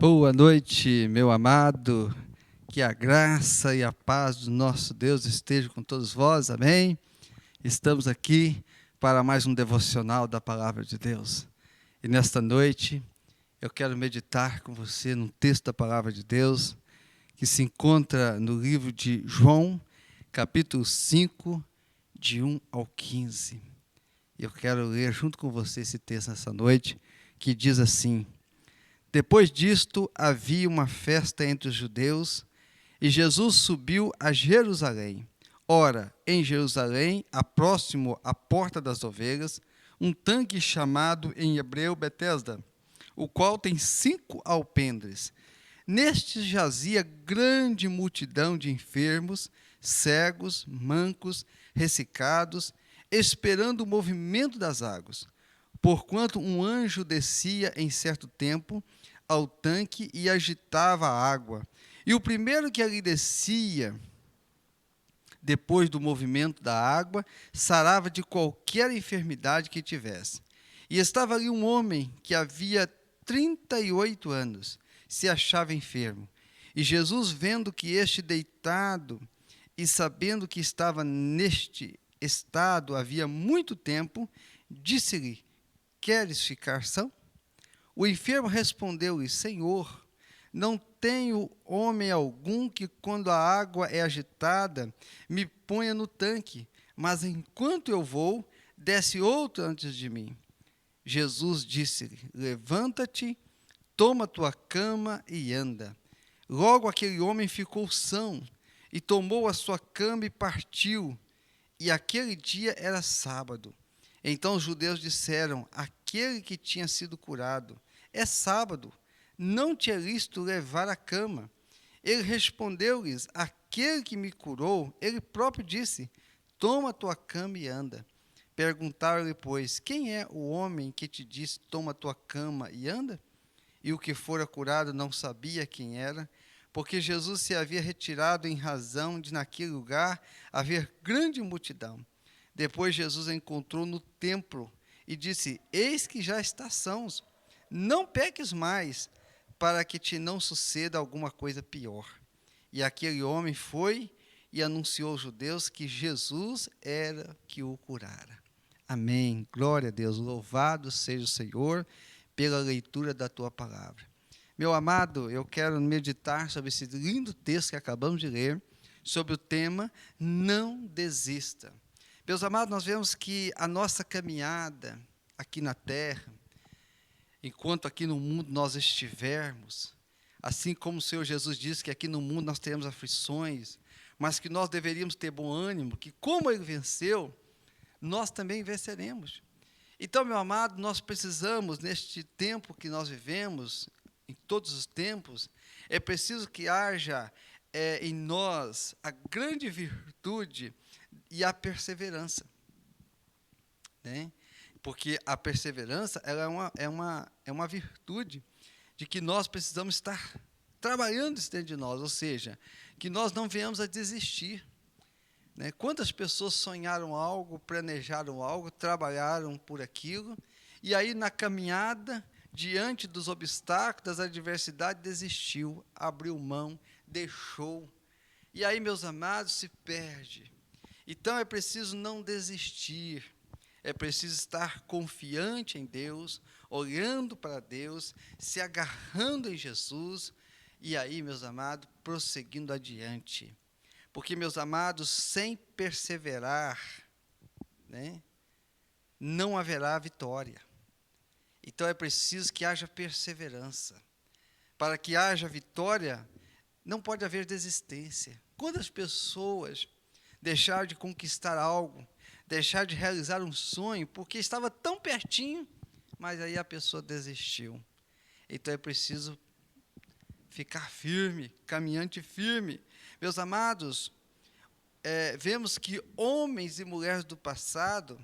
Boa noite, meu amado, que a graça e a paz do nosso Deus esteja com todos vós, amém? Estamos aqui para mais um devocional da Palavra de Deus. E nesta noite, eu quero meditar com você num texto da Palavra de Deus, que se encontra no livro de João, capítulo 5, de 1 ao 15. Eu quero ler junto com você esse texto nessa noite, que diz assim: Depois disto, havia uma festa entre os judeus, e Jesus subiu a Jerusalém. Ora, em Jerusalém, próximo à porta das ovelhas, um tanque chamado em hebreu Betesda, o qual tem 5 alpendres. Neste jazia grande multidão de enfermos, cegos, mancos, ressecados, esperando o movimento das águas. Porquanto um anjo descia em certo tempo ao tanque e agitava a água. E o primeiro que ali descia, depois do movimento da água, sarava de qualquer enfermidade que tivesse. E estava ali um homem que havia 38 anos, se achava enfermo. E Jesus, vendo que este deitado, e sabendo que estava neste estado havia muito tempo, disse-lhe: Queres ficar são? O enfermo respondeu-lhe: Senhor, não tenho homem algum que, quando a água é agitada, me ponha no tanque, mas enquanto eu vou, desce outro antes de mim. Jesus disse-lhe: Levanta-te, toma tua cama e anda. Logo aquele homem ficou são, e tomou a sua cama e partiu. E aquele dia era sábado. Então os judeus disseram: Aquele que tinha sido curado, é sábado, não te é lícito levar a cama. Ele respondeu-lhes: Aquele que me curou, ele próprio disse: Toma a tua cama e anda. Perguntaram-lhe, pois, quem é o homem que te disse: Toma a tua cama e anda? E o que fora curado não sabia quem era, porque Jesus se havia retirado em razão de naquele lugar haver grande multidão. Depois Jesus a encontrou no templo e disse: Eis que já estás sãos, não peques mais, para que te não suceda alguma coisa pior. E aquele homem foi e anunciou aos judeus que Jesus era que o curara. Amém. Glória a Deus. Louvado seja o Senhor pela leitura da tua palavra. Meu amado, eu quero meditar sobre esse lindo texto que acabamos de ler, sobre o tema Não Desista. Meus amados, nós vemos que a nossa caminhada aqui na terra, enquanto aqui no mundo nós estivermos, assim como o Senhor Jesus disse que aqui no mundo nós teremos aflições, mas que nós deveríamos ter bom ânimo, que como Ele venceu, nós também venceremos. Então, meu amado, nós precisamos, neste tempo que nós vivemos, em todos os tempos, é preciso que haja em nós a grande virtude e a perseverança, né? Porque a perseverança ela é uma virtude de que nós precisamos estar trabalhando isso dentro de nós, ou seja, que nós não venhamos a desistir, né? Quantas pessoas sonharam algo, planejaram algo, trabalharam por aquilo, e aí na caminhada, diante dos obstáculos, das adversidades, desistiu, abriu mão, deixou. E aí, meus amados, se perde. Então é preciso não desistir, é preciso estar confiante em Deus, olhando para Deus, se agarrando em Jesus, e aí, meus amados, prosseguindo adiante. Porque, meus amados, sem perseverar, né, não haverá vitória. Então é preciso que haja perseverança. Para que haja vitória, não pode haver desistência. Quantas pessoas deixaram de conquistar algo, deixaram de realizar um sonho, porque estava tão pertinho, mas aí a pessoa desistiu. Então é preciso ficar firme, caminhante firme. Meus amados, vemos que homens e mulheres do passado,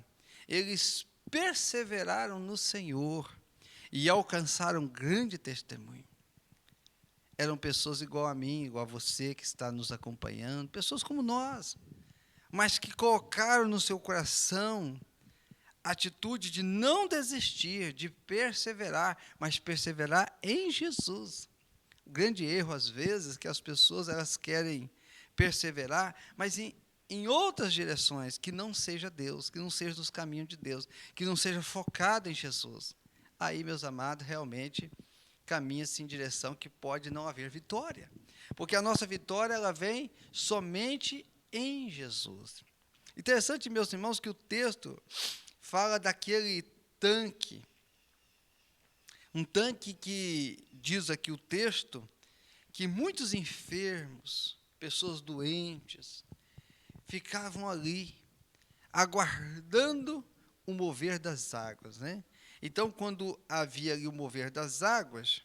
eles perseveraram no Senhor e alcançaram grande testemunho. Eram pessoas igual a mim, igual a você que está nos acompanhando, pessoas como nós, mas que colocaram no seu coração a atitude de não desistir, de perseverar, mas perseverar em Jesus. O grande erro, às vezes, que as pessoas elas querem perseverar, mas em outras direções, que não seja Deus, que não seja dos caminhos de Deus, que não seja focado em Jesus. Aí, meus amados, realmente caminha-se em direção que pode não haver vitória. Porque a nossa vitória ela vem somente em Jesus. Interessante, meus irmãos, que o texto fala daquele tanque. Um tanque que diz aqui o texto que muitos enfermos, pessoas doentes, ficavam ali aguardando o mover das águas, né? Então, quando havia ali o mover das águas,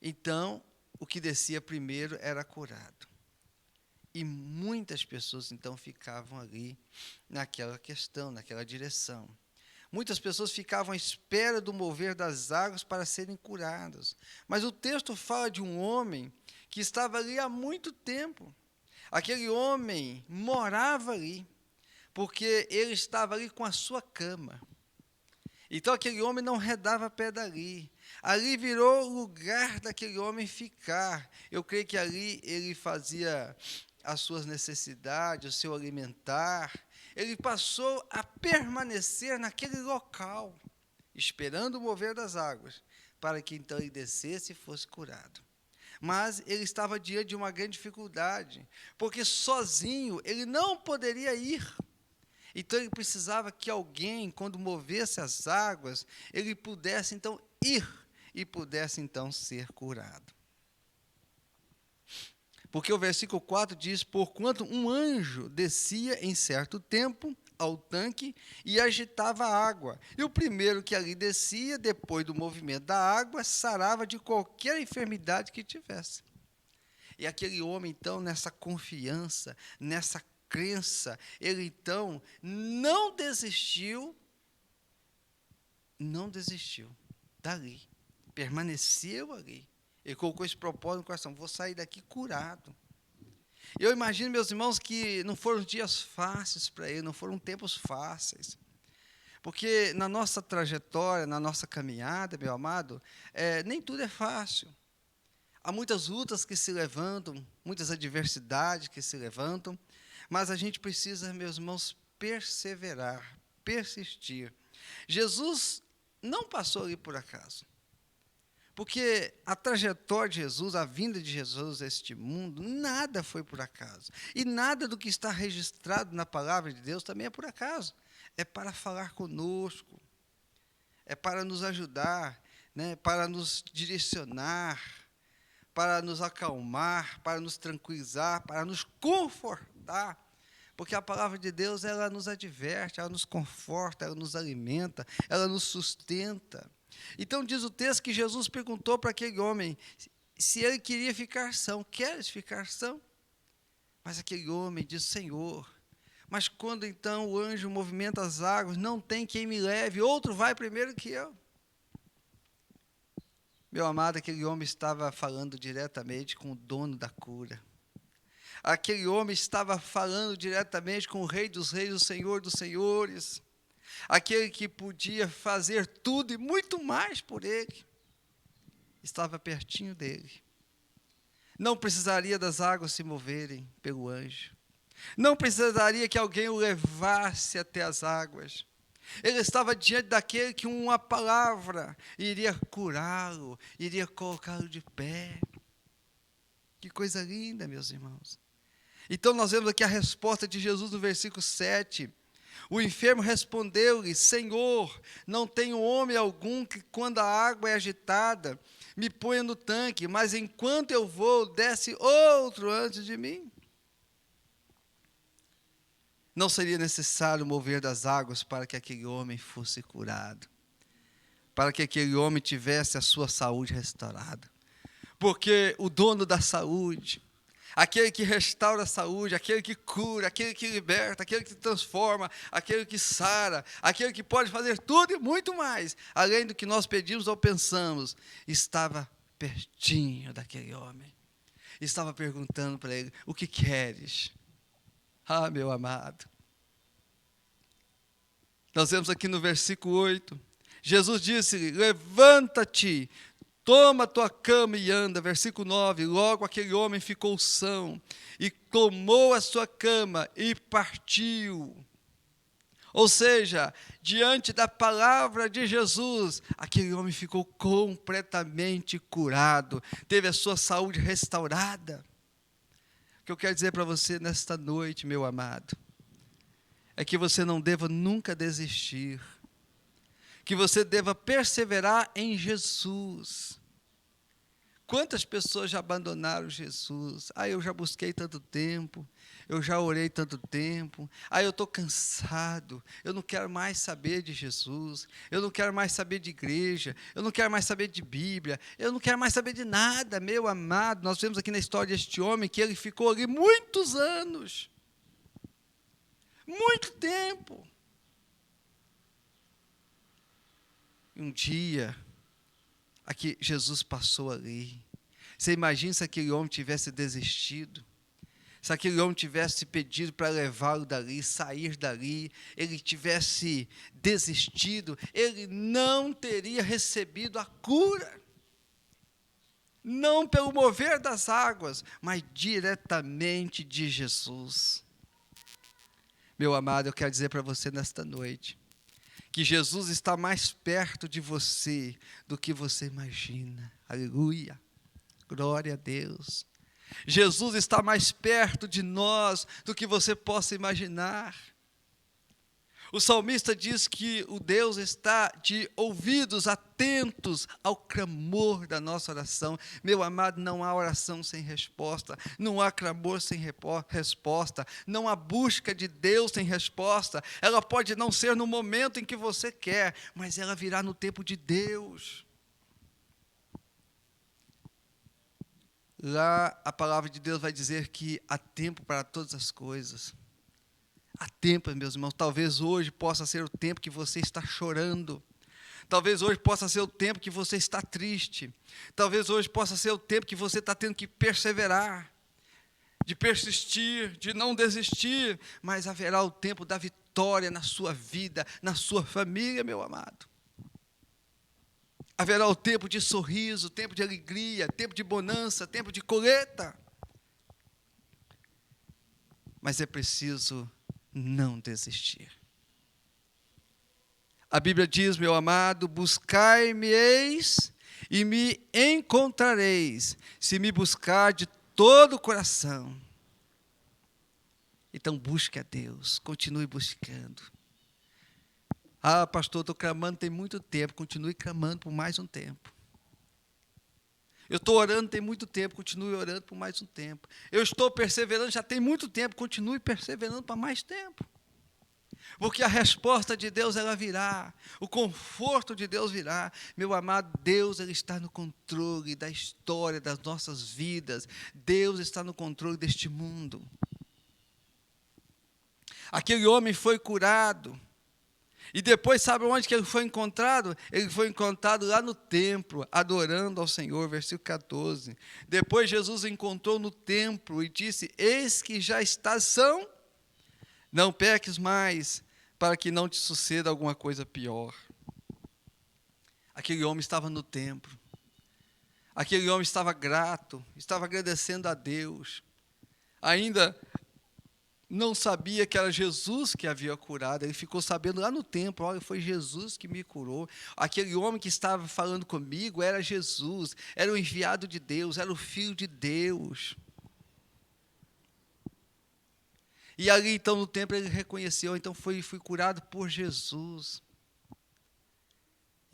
então o que descia primeiro era curado. E muitas pessoas então ficavam ali naquela questão, naquela direção. Muitas pessoas ficavam à espera do mover das águas para serem curadas. Mas o texto fala de um homem que estava ali há muito tempo. Aquele homem morava ali, porque ele estava ali com a sua cama. Então aquele homem não redava pé dali. Ali virou o lugar daquele homem ficar. Eu creio que ali ele fazia as suas necessidades, o seu alimentar. Ele passou a permanecer naquele local, esperando o mover das águas, para que então ele descesse e fosse curado. Mas ele estava diante de uma grande dificuldade, porque sozinho ele não poderia ir. Então ele precisava que alguém, quando movesse as águas, ele pudesse então ir e pudesse então ser curado. Porque o versículo 4 diz: porquanto um anjo descia em certo tempo ao tanque e agitava a água. E o primeiro que ali descia, depois do movimento da água, sarava de qualquer enfermidade que tivesse. E aquele homem, então, nessa confiança, nessa crença, ele então não desistiu dali, permaneceu ali. Ele colocou esse propósito no coração: vou sair daqui curado. Eu imagino, meus irmãos, que não foram dias fáceis para ele, não foram tempos fáceis. Porque na nossa trajetória, na nossa caminhada, meu amado, nem tudo é fácil. Há muitas lutas que se levantam, muitas adversidades que se levantam, mas a gente precisa, meus irmãos, perseverar, persistir. Jesus não passou ali por acaso. Porque a trajetória de Jesus, a vinda de Jesus a este mundo, nada foi por acaso. E nada do que está registrado na palavra de Deus também é por acaso. É para falar conosco, é para nos ajudar, né, para nos direcionar, para nos acalmar, para nos tranquilizar, para nos confortar. Porque a palavra de Deus, ela nos adverte, ela nos conforta, ela nos alimenta, ela nos sustenta. Então diz o texto que Jesus perguntou para aquele homem se ele queria ficar são. Queres ficar são? Mas aquele homem disse: Senhor, mas quando então o anjo movimenta as águas, não tem quem me leve, outro vai primeiro que eu. Meu amado, aquele homem estava falando diretamente com o dono da cura. Aquele homem estava falando diretamente com o Rei dos Reis, o Senhor dos Senhores. Aquele que podia fazer tudo e muito mais por ele, estava pertinho dele. Não precisaria das águas se moverem pelo anjo. Não precisaria que alguém o levasse até as águas. Ele estava diante daquele que uma palavra iria curá-lo, iria colocá-lo de pé. Que coisa linda, meus irmãos. Então nós vemos aqui a resposta de Jesus no versículo 7. O enfermo respondeu-lhe: Senhor, não tenho homem algum que, quando a água é agitada, me ponha no tanque, mas enquanto eu vou, desce outro antes de mim. Não seria necessário mover das águas para que aquele homem fosse curado, para que aquele homem tivesse a sua saúde restaurada. Porque o dono da saúde, aquele que restaura a saúde, aquele que cura, aquele que liberta, aquele que transforma, aquele que sara, aquele que pode fazer tudo e muito mais, além do que nós pedimos ou pensamos, estava pertinho daquele homem. Estava perguntando para ele: o que queres? Ah, meu amado. Nós vemos aqui no versículo 8, Jesus disse-lhe: levanta-te, toma a tua cama e anda. Versículo 9, logo aquele homem ficou são, e tomou a sua cama e partiu. Ou seja, diante da palavra de Jesus, aquele homem ficou completamente curado, teve a sua saúde restaurada. O que eu quero dizer para você nesta noite, meu amado, é que você não deva nunca desistir, que você deva perseverar em Jesus. Quantas pessoas já abandonaram Jesus? Eu já busquei tanto tempo, eu já orei tanto tempo, eu estou cansado, eu não quero mais saber de Jesus, eu não quero mais saber de igreja, eu não quero mais saber de Bíblia, eu não quero mais saber de nada, meu amado. Nós vemos aqui na história deste homem que ele ficou ali muitos anos, muito tempo. E um dia, aqui Jesus passou ali. Você imagina se aquele homem tivesse desistido? Se aquele homem tivesse pedido para levá-lo dali, sair dali, ele tivesse desistido, ele não teria recebido a cura. Não pelo mover das águas, mas diretamente de Jesus. Meu amado, eu quero dizer para você nesta noite, que Jesus está mais perto de você do que você imagina. Aleluia. Glória a Deus. Jesus está mais perto de nós do que você possa imaginar. O salmista diz que o Deus está de ouvidos atentos ao clamor da nossa oração. Meu amado, não há oração sem resposta, não há clamor sem resposta, não há busca de Deus sem resposta. Ela pode não ser no momento em que você quer, mas ela virá no tempo de Deus. Lá a palavra de Deus vai dizer que há tempo para todas as coisas. Há tempo, meus irmãos. Talvez hoje possa ser o tempo que você está chorando. Talvez hoje possa ser o tempo que você está triste. Talvez hoje possa ser o tempo que você está tendo que perseverar, de persistir, de não desistir. Mas haverá o tempo da vitória na sua vida, na sua família, meu amado. Haverá o tempo de sorriso, tempo de alegria, tempo de bonança, tempo de colheita. Mas é preciso não desistir. A Bíblia diz, meu amado, buscai-me-eis e me encontrareis, se me buscar de todo o coração. Então busque a Deus, continue buscando. Pastor, estou clamando tem muito tempo, continue clamando por mais um tempo. Eu estou orando tem muito tempo, continue orando por mais um tempo. Eu estou perseverando já tem muito tempo, continue perseverando por mais tempo. Porque a resposta de Deus, ela virá, o conforto de Deus virá. Meu amado, Deus, Ele está no controle da história das nossas vidas. Deus está no controle deste mundo. Aquele homem foi curado. E depois, sabe onde que ele foi encontrado? Ele foi encontrado lá no templo, adorando ao Senhor, versículo 14. Depois Jesus o encontrou no templo e disse, eis que já estás são, não peques mais, para que não te suceda alguma coisa pior. Aquele homem estava no templo. Aquele homem estava grato, estava agradecendo a Deus. Ainda não sabia que era Jesus que havia curado, ele ficou sabendo lá no templo, olha, foi Jesus que me curou. Aquele homem que estava falando comigo era Jesus, era o enviado de Deus, era o Filho de Deus. E ali então no templo ele reconheceu, então fui curado por Jesus.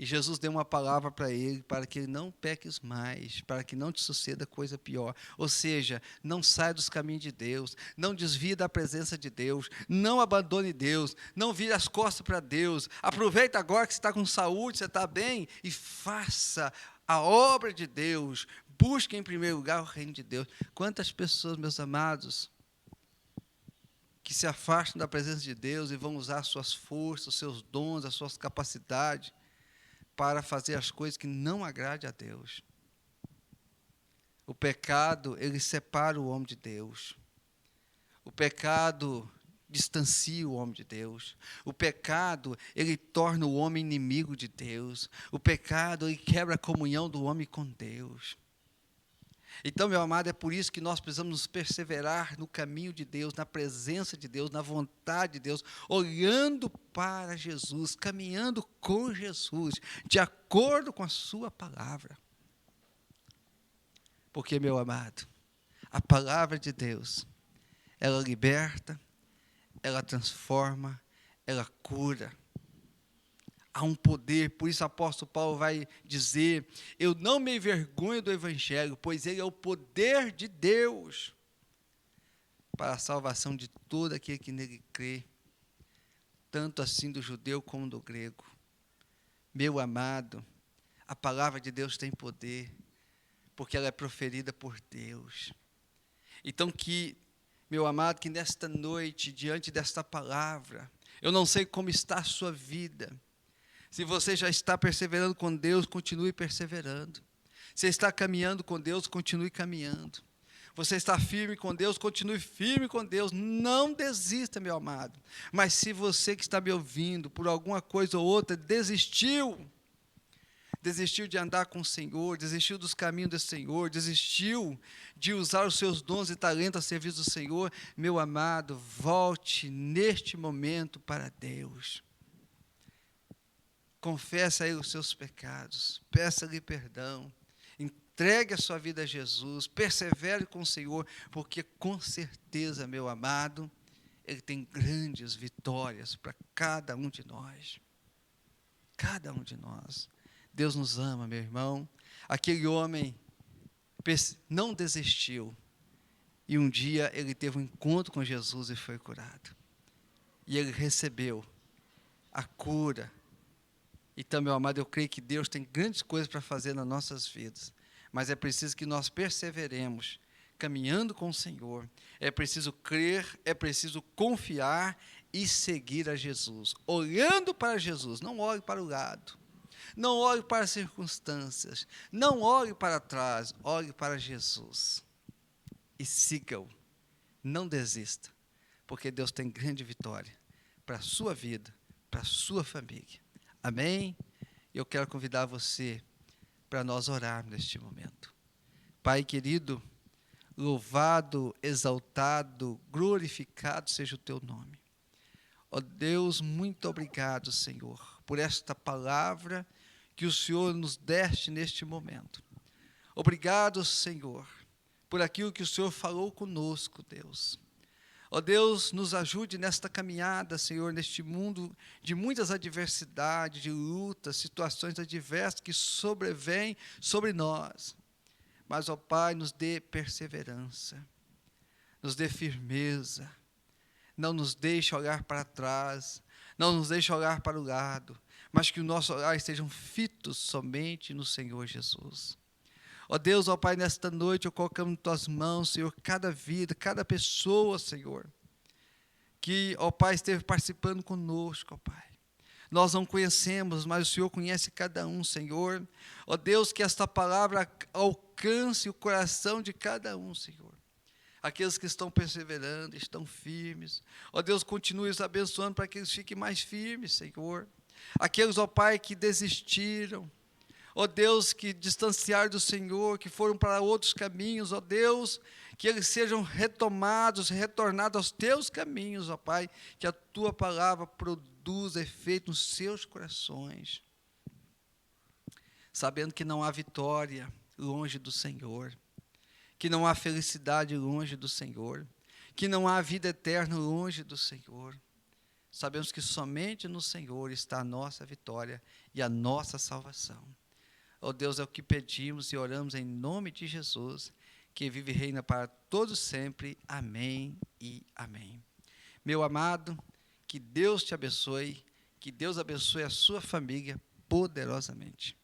E Jesus deu uma palavra para ele, para que ele não peques mais, para que não te suceda coisa pior. Ou seja, não saia dos caminhos de Deus, não desvie da presença de Deus, não abandone Deus, não vire as costas para Deus. Aproveita agora que você está com saúde, você está bem, e faça a obra de Deus. Busque em primeiro lugar o reino de Deus. Quantas pessoas, meus amados, que se afastam da presença de Deus e vão usar suas forças, os seus dons, as suas capacidades, para fazer as coisas que não agradem a Deus. O pecado, ele separa o homem de Deus. O pecado distancia o homem de Deus. O pecado, ele torna o homem inimigo de Deus. O pecado, ele quebra a comunhão do homem com Deus. Então, meu amado, é por isso que nós precisamos nos perseverar no caminho de Deus, na presença de Deus, na vontade de Deus, olhando para Jesus, caminhando com Jesus, de acordo com a sua palavra. Porque, meu amado, a palavra de Deus, ela liberta, ela transforma, ela cura. Há um poder, por isso o apóstolo Paulo vai dizer: eu não me envergonho do evangelho, pois ele é o poder de Deus para a salvação de todo aquele que nele crê, tanto assim do judeu como do grego. Meu amado, a palavra de Deus tem poder, porque ela é proferida por Deus. Então meu amado, que nesta noite, diante desta palavra, eu não sei como está a sua vida. Se você já está perseverando com Deus, continue perseverando. Se está caminhando com Deus, continue caminhando. Você está firme com Deus, continue firme com Deus. Não desista, meu amado. Mas se você que está me ouvindo, por alguma coisa ou outra, desistiu de andar com o Senhor, desistiu dos caminhos do Senhor, desistiu de usar os seus dons e talentos a serviço do Senhor, meu amado, volte neste momento para Deus. Confesse a Ele os seus pecados, peça-lhe perdão, entregue a sua vida a Jesus, persevere com o Senhor, porque com certeza, meu amado, Ele tem grandes vitórias para cada um de nós. Cada um de nós. Deus nos ama, meu irmão. Aquele homem não desistiu, e um dia ele teve um encontro com Jesus e foi curado. E ele recebeu a cura. Então, meu amado, eu creio que Deus tem grandes coisas para fazer nas nossas vidas, mas é preciso que nós perseveremos, caminhando com o Senhor. É preciso crer, é preciso confiar e seguir a Jesus, olhando para Jesus. Não olhe para o lado, não olhe para as circunstâncias, não olhe para trás, olhe para Jesus e siga-o. Não desista, porque Deus tem grande vitória para a sua vida, para a sua família. Amém? Eu quero convidar você para nós orarmos neste momento. Pai querido, louvado, exaltado, glorificado seja o teu nome. Ó Deus, muito obrigado, Senhor, por esta palavra que o Senhor nos deste neste momento. Obrigado, Senhor, por aquilo que o Senhor falou conosco, Deus. Ó Deus, nos ajude nesta caminhada, Senhor, neste mundo de muitas adversidades, de lutas, situações adversas que sobrevêm sobre nós. Mas, ó Pai, nos dê perseverança, nos dê firmeza, não nos deixe olhar para trás, não nos deixe olhar para o lado, mas que o nosso olhar estejam fitos somente no Senhor Jesus. Ó Deus, ó Pai, nesta noite eu colocamos em Tuas mãos, Senhor, cada vida, cada pessoa, Senhor, que, ó Pai, esteve participando conosco, ó Pai. Nós não conhecemos, mas o Senhor conhece cada um, Senhor. Ó Deus, que esta palavra alcance o coração de cada um, Senhor. Aqueles que estão perseverando, estão firmes. Ó Deus, continue os abençoando para que eles fiquem mais firmes, Senhor. Aqueles, ó Pai, que desistiram, ó Deus, que distanciaram do Senhor, que foram para outros caminhos, ó Deus, que eles sejam retomados, retornados aos teus caminhos, ó Pai, que a tua palavra produza efeito nos seus corações, sabendo que não há vitória longe do Senhor, que não há felicidade longe do Senhor, que não há vida eterna longe do Senhor. Sabemos que somente no Senhor está a nossa vitória e a nossa salvação. Ó Deus, é o que pedimos e oramos em nome de Jesus, que vive e reina para todos sempre. Amém e amém. Meu amado, que Deus te abençoe, que Deus abençoe a sua família poderosamente.